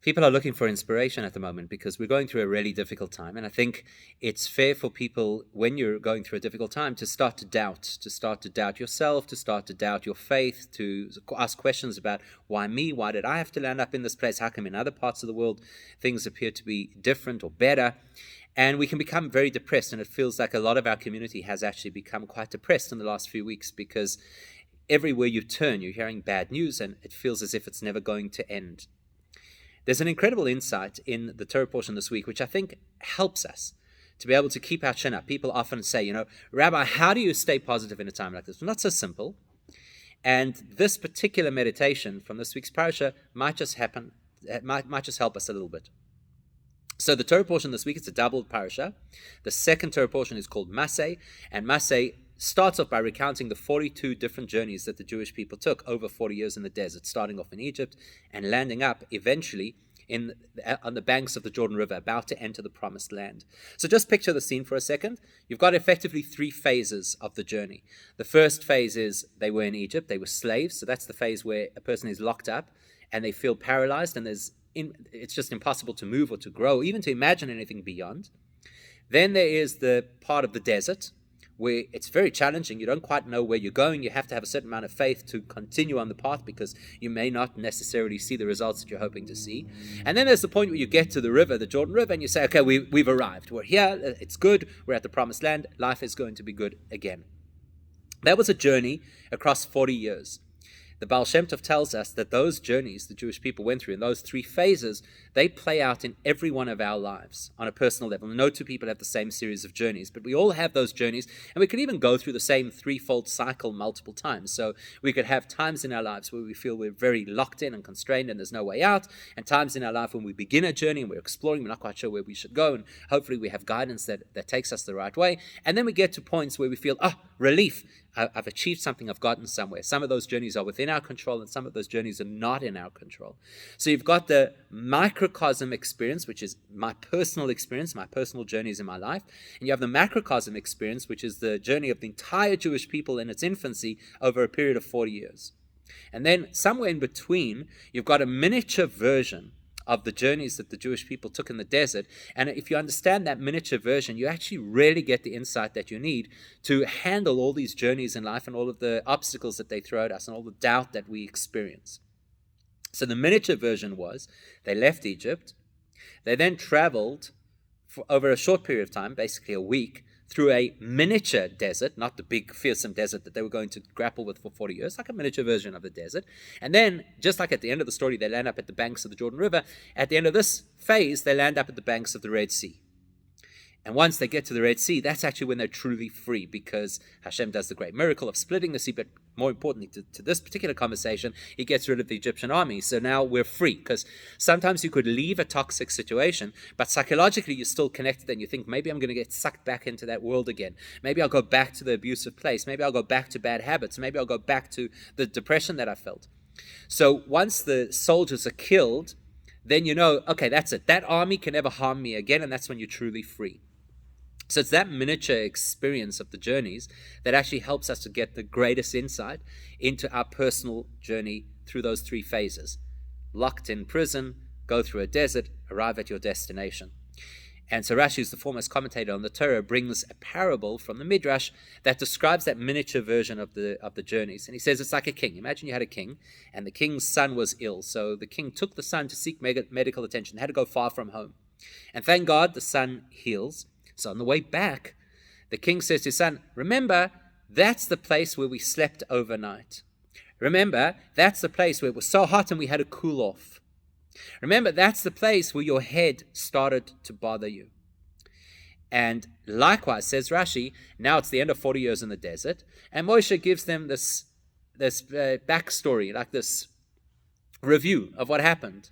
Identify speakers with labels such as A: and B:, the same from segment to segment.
A: People are looking for inspiration at the moment because we're going through a really difficult time. And I think it's fair for people, when you're going through a difficult time, to start to doubt yourself, to start to doubt your faith, to ask questions about why me? Why did I have to land up in this place? How come in other parts of the world things appear to be different or better? And we can become very depressed. And it feels like a lot of our community has actually become quite depressed in the last few weeks because everywhere you turn, you're hearing bad news and it feels as if it's never going to end. There's an incredible insight in the Torah portion this week, which I think helps us to be able to keep our chin up. People often say, Rabbi, how do you stay positive in a time like this? Well, not so simple. And this particular meditation from this week's parasha might just help us a little bit. So the Torah portion this week is a double parasha. The second Torah portion is called Maseh, and Maseh starts off by recounting the 42 different journeys that the Jewish people took over 40 years in the desert, starting off in Egypt and landing up eventually on the banks of the Jordan River, about to enter the promised land. So just picture the scene for a second. You've got effectively three phases of the journey. The first phase is they were in Egypt, they were slaves. So that's the phase where a person is locked up and they feel paralyzed and it's just impossible to move or to grow, even to imagine anything beyond. Then there is the part of the desert where it's very challenging. You don't quite know where you're going. You have to have a certain amount of faith to continue on the path because you may not necessarily see the results that you're hoping to see. And then there's the point where you get to the river, the Jordan River, and you say, okay, we've arrived. We're here. It's good. We're at the promised land. Life is going to be good again. That was a journey across 40 years. The Baal Shem Tov tells us that those journeys the Jewish people went through in those three phases, they play out in every one of our lives on a personal level. No two people have the same series of journeys, but we all have those journeys, and we can even go through the same threefold cycle multiple times. So we could have times in our lives where we feel we're very locked in and constrained and there's no way out, and times in our life when we begin a journey and we're exploring, we're not quite sure where we should go, and hopefully we have guidance that takes us the right way. And then we get to points where we feel, relief. I've achieved something, I've gotten somewhere. Some of those journeys are within our control and some of those journeys are not in our control. So you've got the microcosm experience, which is my personal experience, my personal journeys in my life. And you have the macrocosm experience, which is the journey of the entire Jewish people in its infancy over a period of 40 years. And then somewhere in between, you've got a miniature version of the journeys that the Jewish people took in the desert. And if you understand that miniature version, you actually really get the insight that you need to handle all these journeys in life and all of the obstacles that they throw at us and all the doubt that we experience. So the miniature version was, they left Egypt, they then traveled for over a short period of time, basically a week, through a miniature desert, not the big fearsome desert that they were going to grapple with for 40 years, like a miniature version of the desert. And then, just like at the end of the story, they land up at the banks of the Jordan River. At the end of this phase, they land up at the banks of the Red Sea. And once they get to the Red Sea, that's actually when they're truly free, because Hashem does the great miracle of splitting the sea, but more importantly to this particular conversation, he gets rid of the Egyptian army. So now we're free, because sometimes you could leave a toxic situation, but psychologically you're still connected and you think, maybe I'm going to get sucked back into that world again. Maybe I'll go back to the abusive place. Maybe I'll go back to bad habits. Maybe I'll go back to the depression that I felt. So once the soldiers are killed, then you know, okay, that's it. That army can never harm me again, and that's when you're truly free. So it's that miniature experience of the journeys that actually helps us to get the greatest insight into our personal journey through those three phases. Locked in prison, go through a desert, arrive at your destination. And so Rashi, who's the foremost commentator on the Torah, brings a parable from the Midrash that describes that miniature version of the journeys. And he says it's like a king. Imagine you had a king, and the king's son was ill. So the king took the son to seek medical attention, had to go far from home. And thank God the son heals. So on the way back, the king says to his son, remember, that's the place where we slept overnight. Remember, that's the place where it was so hot and we had to cool off. Remember, that's the place where your head started to bother you. And likewise, says Rashi, now it's the end of 40 years in the desert, and Moshe gives them this backstory, like this review of what happened.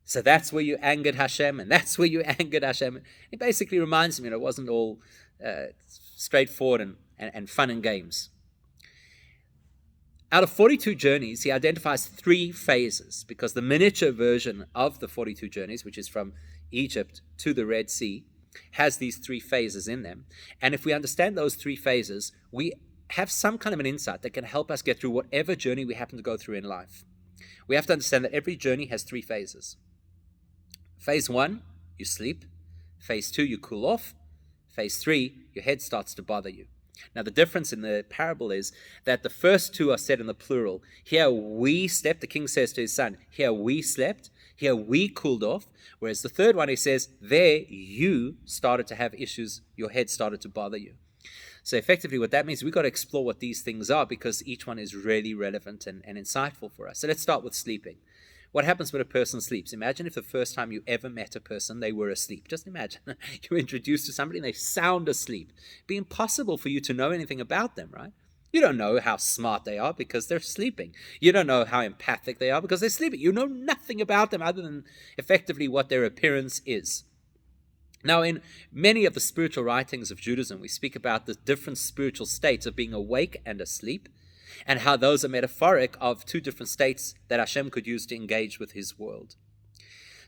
A: So that's where you angered Hashem, and that's where you angered Hashem. It basically reminds me, it wasn't all straightforward and fun and games. Out of 42 journeys, he identifies three phases, because the miniature version of the 42 journeys, which is from Egypt to the Red Sea, has these three phases in them. And if we understand those three phases, we have some kind of an insight that can help us get through whatever journey we happen to go through in life. We have to understand that every journey has three phases. Phase 1, you sleep. Phase 2, you cool off. Phase 3, your head starts to bother you. Now, the difference in the parable is that the first two are said in the plural. Here we slept, the king says to his son, here we slept, here we cooled off. Whereas the third one, he says, there you started to have issues, your head started to bother you. So effectively what that means, we've got to explore what these things are because each one is really relevant and insightful for us. So let's start with sleeping. What happens when a person sleeps? Imagine if the first time you ever met a person, they were asleep. Just imagine you're introduced to somebody and they sound asleep. It'd be impossible for you to know anything about them, right? You don't know how smart they are because they're sleeping. You don't know how empathic they are because they're sleeping. You know nothing about them other than effectively what their appearance is. Now, in many of the spiritual writings of Judaism, we speak about the different spiritual states of being awake and asleep, and how those are metaphoric of two different states that Hashem could use to engage with his world.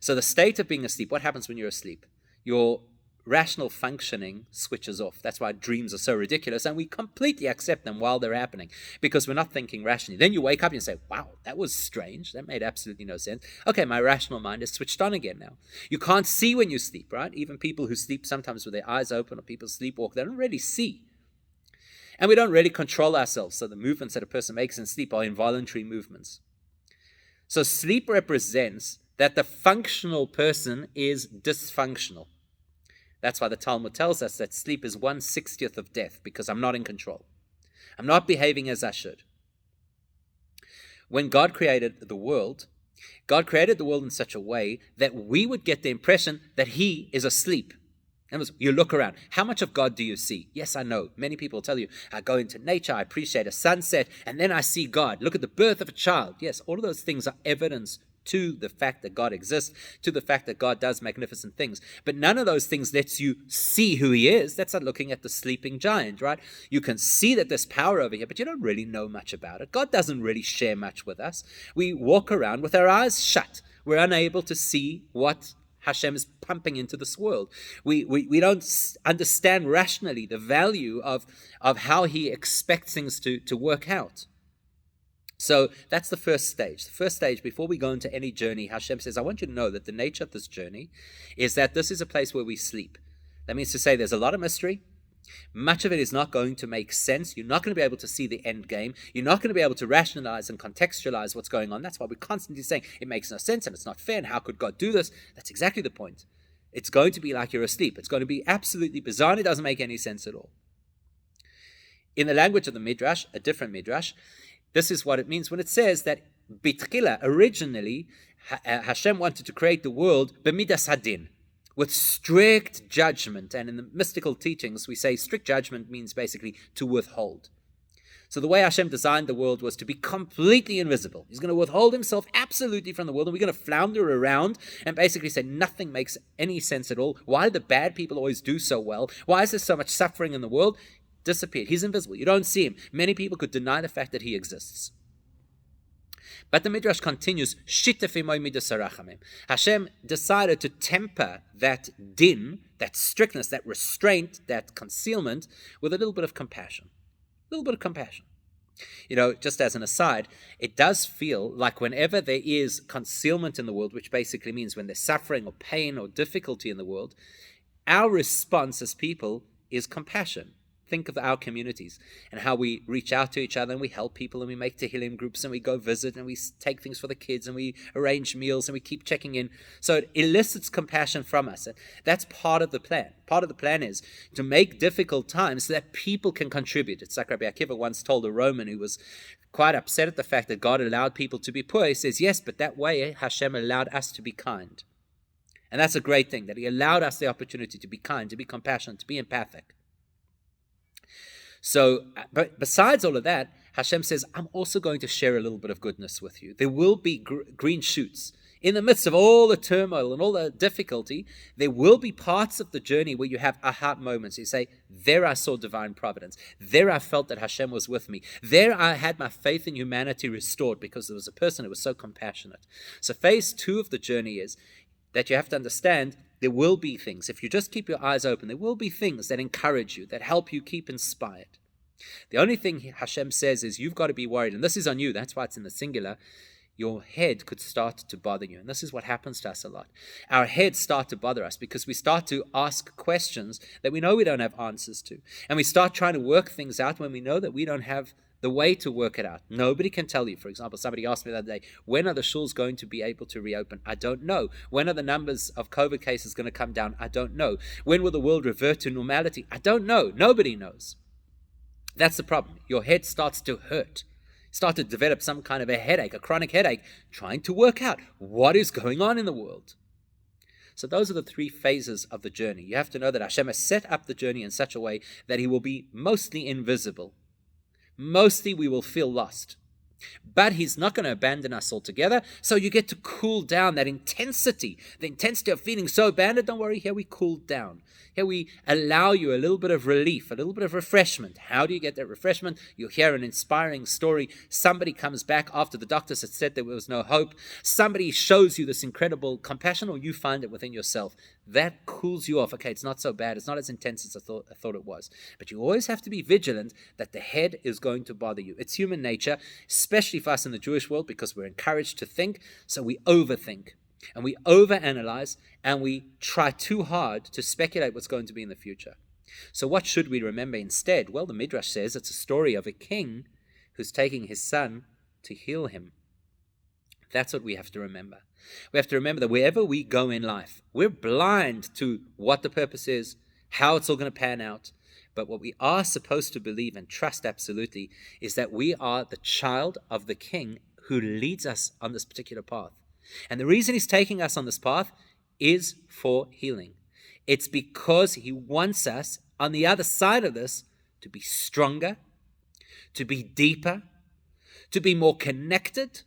A: So the state of being asleep, what happens when you're asleep? Your rational functioning switches off. That's why dreams are so ridiculous, and we completely accept them while they're happening because we're not thinking rationally. Then you wake up and you say, wow, that was strange. That made absolutely no sense. Okay, my rational mind is switched on again now. You can't see when you sleep, right? Even people who sleep sometimes with their eyes open, or people sleepwalk, they don't really see. And we don't really control ourselves. So the movements that a person makes in sleep are involuntary movements. So sleep represents that the functional person is dysfunctional. That's why the Talmud tells us that sleep is 1/60th of death, because I'm not in control. I'm not behaving as I should. When God created the world in such a way that we would get the impression that he is asleep. You look around. How much of God do you see? Yes, I know. Many people tell you, I go into nature, I appreciate a sunset, and then I see God. Look at the birth of a child. Yes, all of those things are evidence to the fact that God exists, to the fact that God does magnificent things. But none of those things lets you see who he is. That's like looking at the sleeping giant, right? You can see that there's power over here, but you don't really know much about it. God doesn't really share much with us. We walk around with our eyes shut. We're unable to see what Hashem is pumping into this world. We don't understand rationally the value of how he expects things to work out. So that's the first stage. The first stage, before we go into any journey, Hashem says, I want you to know that the nature of this journey is that this is a place where we sleep. That means to say there's a lot of mystery. Much of it is not going to make sense. You're not going to be able to see the end game. You're not going to be able to rationalize and contextualize what's going on. That's why we're constantly saying it makes no sense and it's not fair. And how could God do this? That's exactly the point. It's going to be like you're asleep. It's going to be absolutely bizarre and it doesn't make any sense at all. In the language of the Midrash, a different Midrash, this is what it means when it says that B'tchila, originally, Hashem wanted to create the world b'midas hadin, with strict judgment. And in the mystical teachings, we say strict judgment means basically to withhold. So the way Hashem designed the world was to be completely invisible. He's going to withhold himself absolutely from the world, and we're going to flounder around and basically say nothing makes any sense at all. Why do the bad people always do so well? Why is there so much suffering in the world? Disappeared. He's invisible. You don't see him. Many people could deny the fact that he exists. But the Midrash continues, Hashem decided to temper that din, that strictness, that restraint, that concealment, with a little bit of compassion. A little bit of compassion. You know, just as an aside, it does feel like whenever there is concealment in the world, which basically means when there's suffering or pain or difficulty in the world, our response as people is compassion. Think of our communities and how we reach out to each other and we help people and we make Tehillim groups and we go visit and we take things for the kids and we arrange meals and we keep checking in. So it elicits compassion from us. And that's part of the plan. Part of the plan is to make difficult times so that people can contribute. It's like Rabbi Akiva once told a Roman who was quite upset at the fact that God allowed people to be poor. He says, yes, but that way Hashem allowed us to be kind. And that's a great thing, that he allowed us the opportunity to be kind, to be compassionate, to be empathic. So, but besides all of that, Hashem says, I'm also going to share a little bit of goodness with you. There will be green shoots. In the midst of all the turmoil and all the difficulty, there will be parts of the journey where you have aha moments. You say, there I saw divine providence. There I felt that Hashem was with me. There I had my faith in humanity restored because there was a person who was so compassionate. So phase 2 of the journey is that you have to understand there will be things. If you just keep your eyes open, there will be things that encourage you, that help you keep inspired. The only thing Hashem says is you've got to be worried, and this is on you, that's why it's in the singular. your head could start to bother you. And this is what happens to us a lot. Our heads start to bother us because we start to ask questions that we know we don't have answers to. And we start trying to work things out when we know that we don't have the way to work it out. Nobody can tell you. For example, somebody asked me the other day, when are the shuls going to be able to reopen? I don't know. When are the numbers of COVID cases going to come down? I don't know. When will the world revert to normality? I don't know. Nobody knows. That's the problem. Your head starts to hurt. Start to develop some kind of a headache, a chronic headache, trying to work out what is going on in the world. So those are the three phases of the journey. You have to know that Hashem has set up the journey in such a way that He will be mostly invisible. Mostly we will feel lost. But He's not going to abandon us altogether, so you get to cool down that intensity, the intensity of feeling so abandoned. Don't worry, here we cool down. Here we allow you a little bit of relief, a little bit of refreshment. How do you get that refreshment? You hear an inspiring story. Somebody comes back after the doctors had said there was no hope. Somebody shows you this incredible compassion, or you find it within yourself. That cools you off. Okay, it's not so bad. It's not as intense as I thought it was. But you always have to be vigilant that the head is going to bother you. It's human nature, especially for us in the Jewish world, because we're encouraged to think, so we overthink. And we overanalyze, and we try too hard to speculate what's going to be in the future. So what should we remember instead? Well, the Midrash says it's a story of a king who's taking his son to heal him. That's what we have to remember. We have to remember that wherever we go in life, we're blind to what the purpose is, how it's all going to pan out. But what we are supposed to believe and trust absolutely is that we are the child of the king who leads us on this particular path. And the reason He's taking us on this path is for healing. It's because He wants us on the other side of this to be stronger, to be deeper, to be more connected,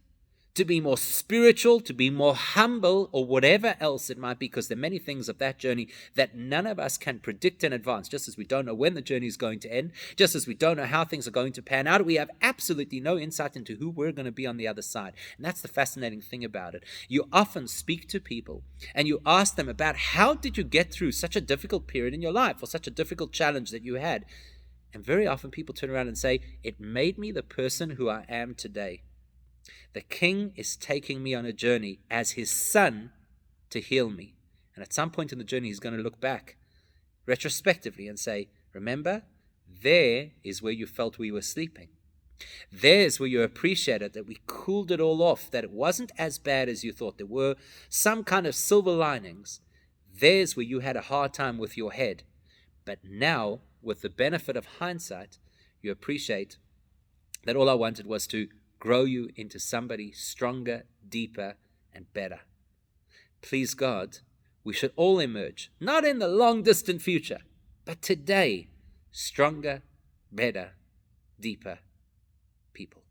A: to be more spiritual, to be more humble, or whatever else it might be, because there are many things of that journey that none of us can predict in advance. Just as we don't know when the journey is going to end, just as we don't know how things are going to pan out, we have absolutely no insight into who we're going to be on the other side. And that's the fascinating thing about it. You often speak to people and you ask them about how did you get through such a difficult period in your life, or such a difficult challenge that you had. And very often people turn around and say, it made me the person who I am today. The king is taking me on a journey as his son to heal me. And at some point in the journey, he's going to look back retrospectively and say, remember, there is where you felt we were sleeping. There's where you appreciated that we cooled it all off, that it wasn't as bad as you thought. There were some kind of silver linings. There's where you had a hard time with your head. But now, with the benefit of hindsight, you appreciate that all I wanted was to grow you into somebody stronger, deeper, and better. Please God, we should all emerge, not in the long distant future, but today, stronger, better, deeper people.